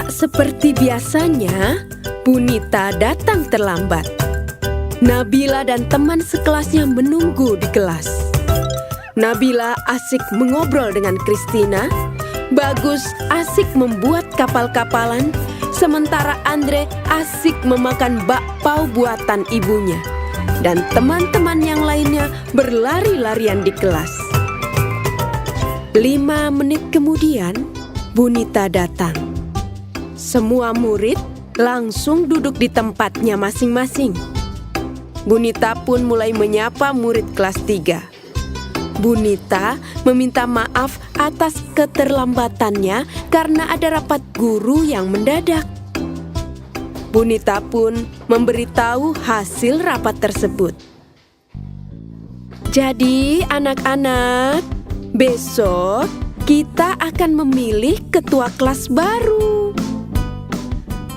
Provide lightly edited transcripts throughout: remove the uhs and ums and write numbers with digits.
Tak seperti biasanya, Bunita datang terlambat. Nabila dan teman sekelasnya menunggu di kelas. Nabila asik mengobrol dengan Christina, Bagus asik membuat kapal-kapalan, sementara Andre asik memakan bakpao buatan ibunya. Dan teman-teman yang lainnya berlari-larian di kelas. 5 menit kemudian, Bunita datang. Semua murid langsung duduk di tempatnya masing-masing. Bunita pun mulai menyapa murid kelas 3. Bunita meminta maaf atas keterlambatannya karena ada rapat guru yang mendadak. Bunita pun memberitahu hasil rapat tersebut. Jadi anak-anak, besok kita akan memilih ketua kelas baru.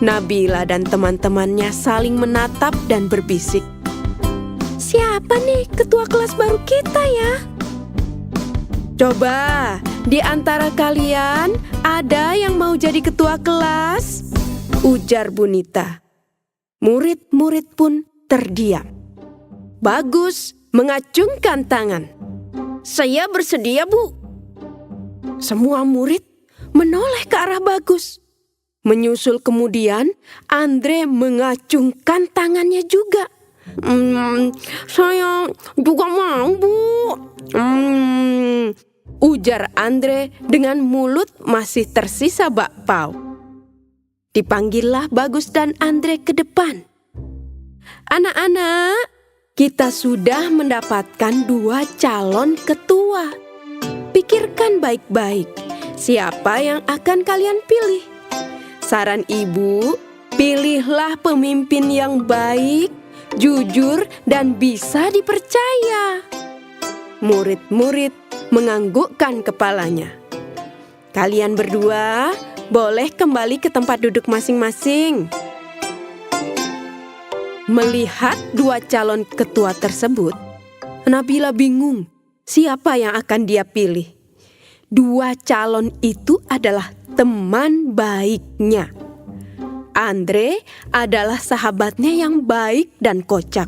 Nabila dan teman-temannya saling menatap dan berbisik. Siapa nih ketua kelas baru kita ya? Coba, di antara kalian ada yang mau jadi ketua kelas? Ujar Bunita. Murid-murid pun terdiam. Bagus mengacungkan tangan. Saya bersedia, Bu. Semua murid menoleh ke arah Bagus. Menyusul kemudian, Andre mengacungkan tangannya juga. Saya juga mau, Bu. Ujar Andre dengan mulut masih tersisa bakpao. Dipanggillah Bagus dan Andre ke depan. Anak-anak, kita sudah mendapatkan 2 calon ketua. Pikirkan baik-baik, siapa yang akan kalian pilih? Saran ibu, pilihlah pemimpin yang baik, jujur, dan bisa dipercaya. Murid-murid menganggukkan kepalanya. Kalian berdua boleh kembali ke tempat duduk masing-masing. Melihat 2 calon ketua tersebut, Nabila bingung siapa yang akan dia pilih. 2 calon itu adalah teman baiknya. Andre adalah sahabatnya yang baik dan kocak.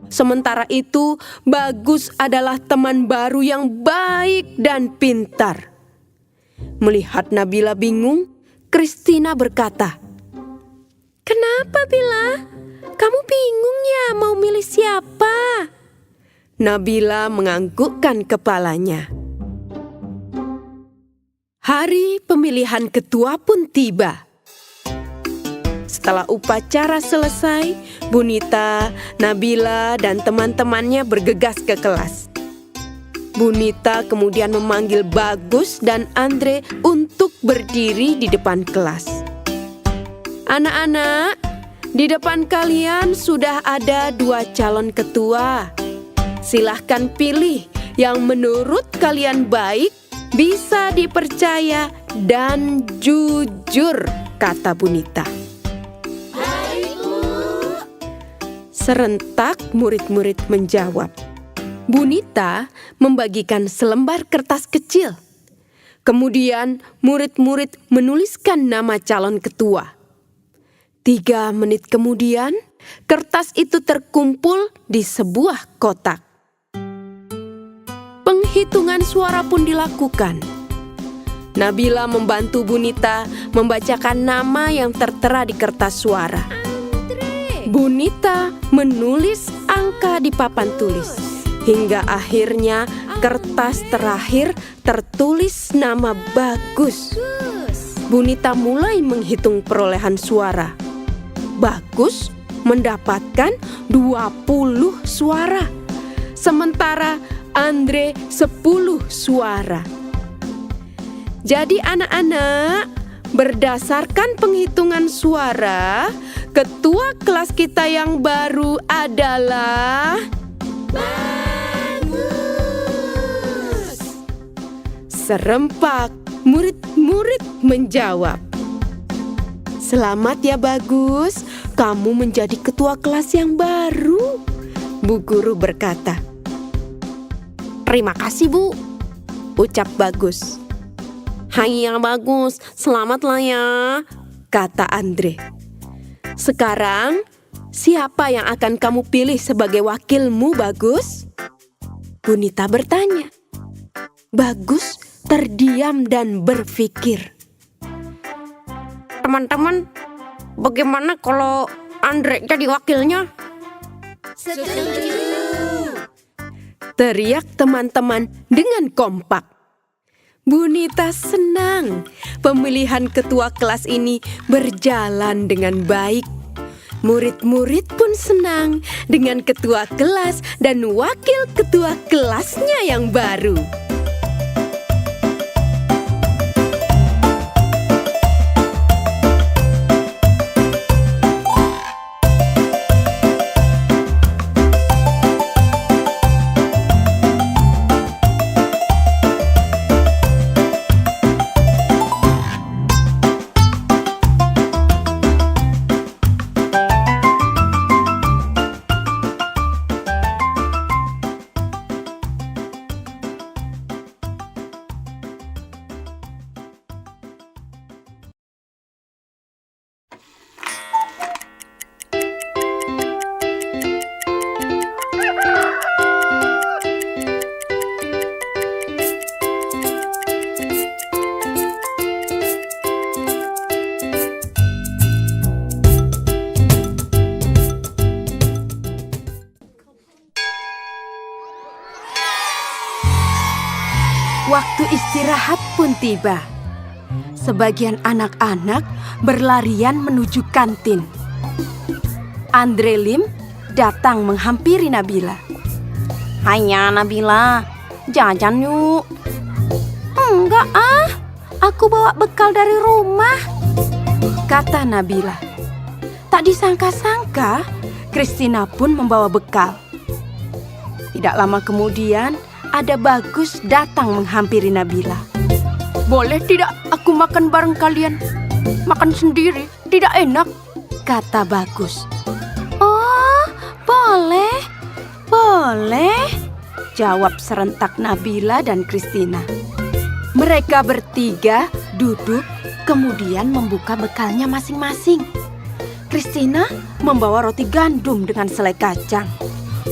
Sementara itu, Bagus adalah teman baru yang baik dan pintar. Melihat Nabila bingung, Christina berkata, "Kenapa, Bila? Kamu bingung ya mau milih siapa?" Nabila menganggukkan kepalanya. Hari pemilihan ketua pun tiba. Setelah upacara selesai, Bunita, Nabila, dan teman-temannya bergegas ke kelas. Bunita kemudian memanggil Bagus dan Andre untuk berdiri di depan kelas. Anak-anak, di depan kalian sudah ada 2 calon ketua. Silahkan pilih yang menurut kalian baik, bisa dipercaya, dan jujur, kata Bunita. Serentak murid-murid menjawab. Bunita membagikan selembar kertas kecil. Kemudian murid-murid menuliskan nama calon ketua. 3 menit kemudian, kertas itu terkumpul di sebuah kotak. Penghitungan suara pun dilakukan. Nabila membantu Bunita membacakan nama yang tertera di kertas suara. Bunita menulis angka di papan tulis. Hingga akhirnya kertas terakhir tertulis nama Bagus. Bunita mulai menghitung perolehan suara. Bagus mendapatkan 20 suara. Sementara Andre 10 suara. Jadi anak-anak, berdasarkan penghitungan suara, ketua kelas kita yang baru adalah Bagus. Serempak murid-murid menjawab. Selamat ya Bagus, kamu menjadi ketua kelas yang baru, Bu Guru berkata. Terima kasih Bu, ucap Bagus. Hai ya Bagus, selamatlah ya, kata Andre. Sekarang, siapa yang akan kamu pilih sebagai wakilmu, Bagus? Bunita bertanya. Bagus terdiam dan berpikir. Teman-teman, bagaimana kalau Andre jadi wakilnya? Setuju! Teriak teman-teman dengan kompak. Bunita senang pemilihan ketua kelas ini berjalan dengan baik. Murid-murid pun senang dengan ketua kelas dan wakil ketua kelasnya yang baru. Waktu istirahat pun tiba. Sebagian anak-anak berlarian menuju kantin. Andre Lim datang menghampiri Nabila. Hanya Nabila, jajan yuk. Enggak aku bawa bekal dari rumah, kata Nabila. Tak disangka-sangka, Christina pun membawa bekal. Tidak lama kemudian, ada Bagus datang menghampiri Nabila. Boleh tidak aku makan bareng kalian? Makan sendiri, tidak enak, kata Bagus. Oh, boleh, jawab serentak Nabila dan Christina. Mereka bertiga duduk, kemudian membuka bekalnya masing-masing. Christina membawa roti gandum dengan selai kacang.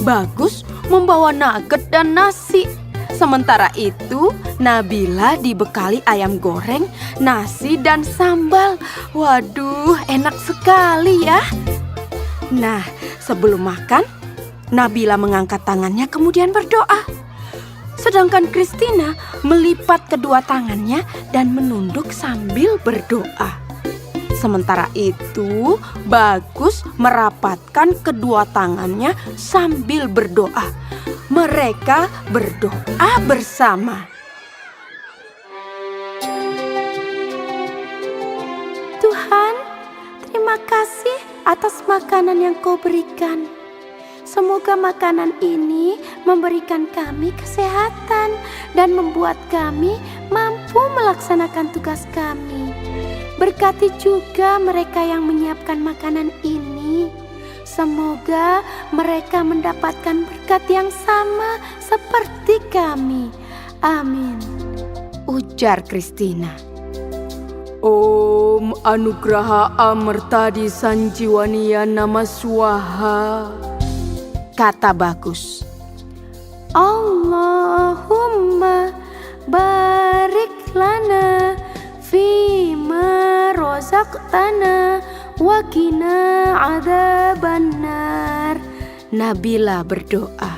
Bagus membawa nugget dan nasi. Sementara itu, Nabila dibekali ayam goreng, nasi, dan sambal. Waduh, enak sekali ya. Nah, sebelum makan, Nabila mengangkat tangannya kemudian berdoa. Sedangkan Christina melipat kedua tangannya dan menunduk sambil berdoa. Sementara itu, Bagus merapatkan kedua tangannya sambil berdoa. Mereka berdoa bersama. Tuhan, terima kasih atas makanan yang Kau berikan. Semoga makanan ini memberikan kami kesehatan dan membuat kami mampu melaksanakan tugas kami. Berkati juga mereka yang menyiapkan makanan ini. Semoga mereka mendapatkan berkat yang sama seperti kami. Amin, ujar Christina. Om Anugraha Amertadi Sanjiwania Nama Swaha, kata Bagus. Allahumma barik lana fima rozaqtana wa qina adzabannar. Nabila berdoa.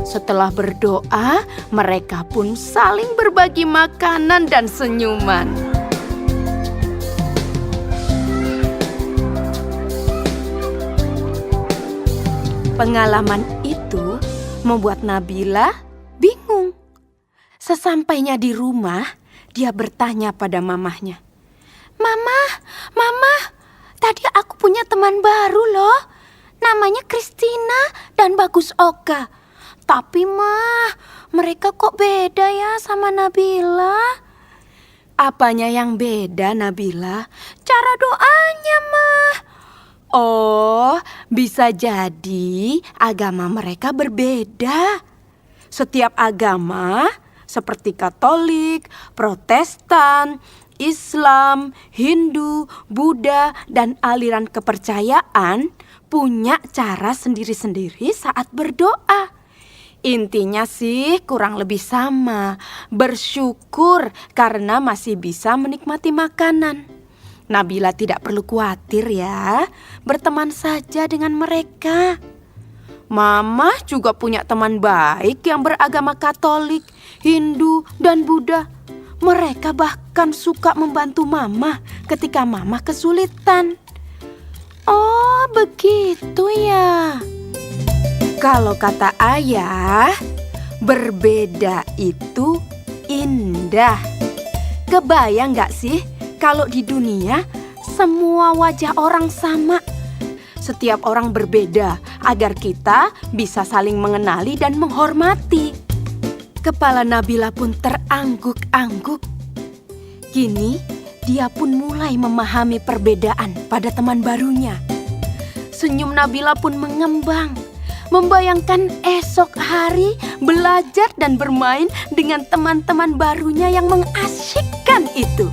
Setelah berdoa, mereka pun saling berbagi makanan dan senyuman. Pengalaman itu membuat Nabila bingung. Sesampainya di rumah, dia bertanya pada mamahnya. Mama, tadi aku punya teman baru loh. Namanya Christina dan Bagus Oka. Tapi mereka kok beda ya sama Nabila? Apanya yang beda, Nabila? Cara doanya, Oh, bisa jadi agama mereka berbeda. Setiap agama seperti Katolik, Protestan, Islam, Hindu, Buddha, dan aliran kepercayaan punya cara sendiri-sendiri saat berdoa. Intinya sih kurang lebih sama, bersyukur karena masih bisa menikmati makanan. Nabila tidak perlu khawatir ya, berteman saja dengan mereka. Mama juga punya teman baik yang beragama Katolik, Hindu, dan Buddha. Mereka bahkan suka membantu Mama ketika Mama kesulitan. Oh, begitu ya. Kalau kata ayah, berbeda itu indah. Kebayang gak sih kalau di dunia semua wajah orang sama? Setiap orang berbeda agar kita bisa saling mengenali dan menghormati. Kepala Nabila pun terangguk-angguk. Kini dia pun mulai memahami perbedaan pada teman barunya. Senyum Nabila pun mengembang, membayangkan esok hari belajar dan bermain dengan teman-teman barunya yang mengasyikkan itu.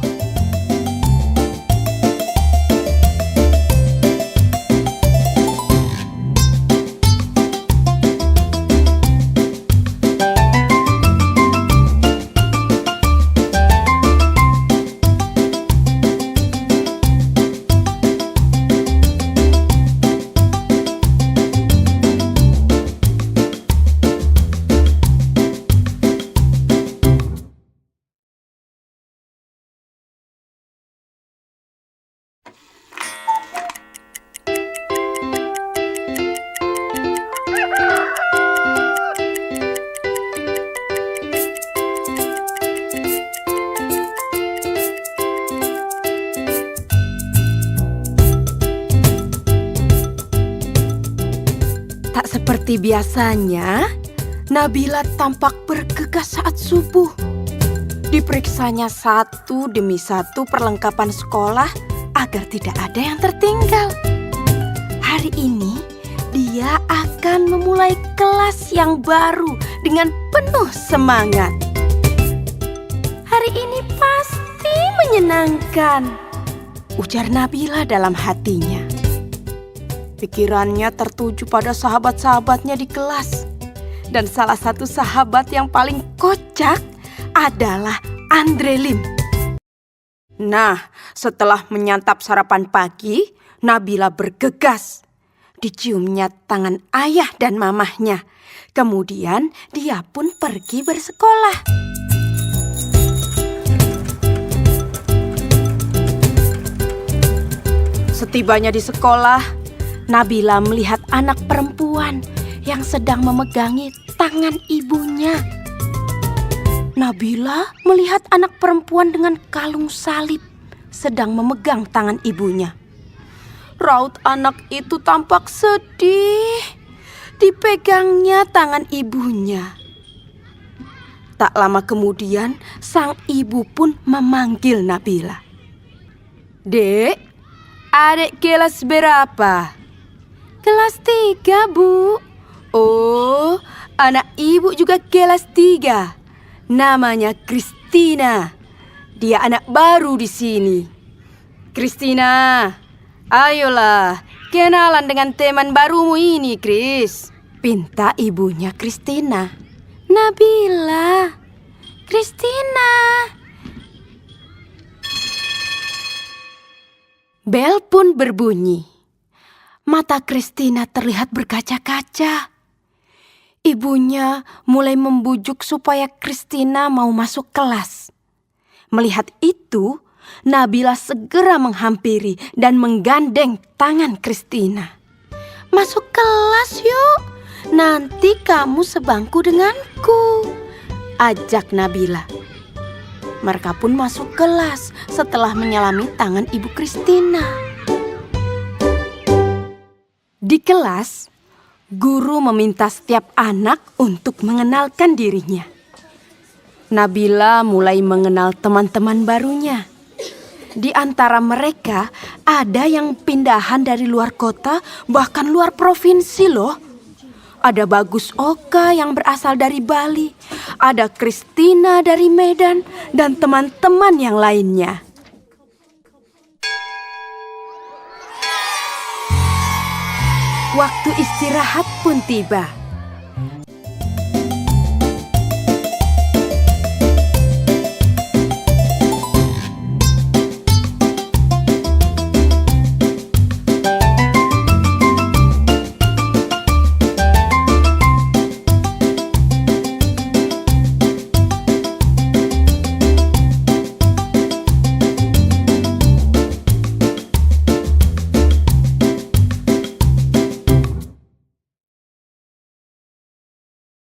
Seperti biasanya, Nabila tampak bergegas saat subuh. Diperiksanya satu demi satu perlengkapan sekolah agar tidak ada yang tertinggal. Hari ini, dia akan memulai kelas yang baru dengan penuh semangat. Hari ini pasti menyenangkan, ujar Nabila dalam hatinya. Pikirannya tertuju pada sahabat-sahabatnya di kelas. Dan salah satu sahabat yang paling kocak adalah Andre Lim. Nah, setelah menyantap sarapan pagi, Nabila bergegas. Diciumnya tangan ayah dan mamahnya. Kemudian dia pun pergi bersekolah. Setibanya di sekolah, Nabila melihat anak perempuan yang sedang memegangi tangan ibunya. Nabila melihat anak perempuan dengan kalung salib sedang memegang tangan ibunya. Raut anak itu tampak sedih. Dipegangnya tangan ibunya. Tak lama kemudian, sang ibu pun memanggil Nabila. Dek, adik kelas berapa? Kelas 3, Bu. Oh, anak ibu juga kelas 3. Namanya Christina. Dia anak baru di sini. Christina, ayolah, kenalan dengan teman barumu ini, Chris. Pinta ibunya Christina. Nabila, Christina. Bel pun berbunyi. Mata Christina terlihat berkaca-kaca. Ibunya mulai membujuk supaya Christina mau masuk kelas. Melihat itu, Nabila segera menghampiri dan menggandeng tangan Christina. Masuk kelas yuk, nanti kamu sebangku denganku, ajak Nabila. Mereka pun masuk kelas setelah menyelami tangan ibu Christina. Di kelas, guru meminta setiap anak untuk mengenalkan dirinya. Nabila mulai mengenal teman-teman barunya. Di antara mereka ada yang pindahan dari luar kota, bahkan luar provinsi loh. Ada Bagus Oka yang berasal dari Bali, ada Christina dari Medan, dan teman-teman yang lainnya. Waktu istirahat pun tiba.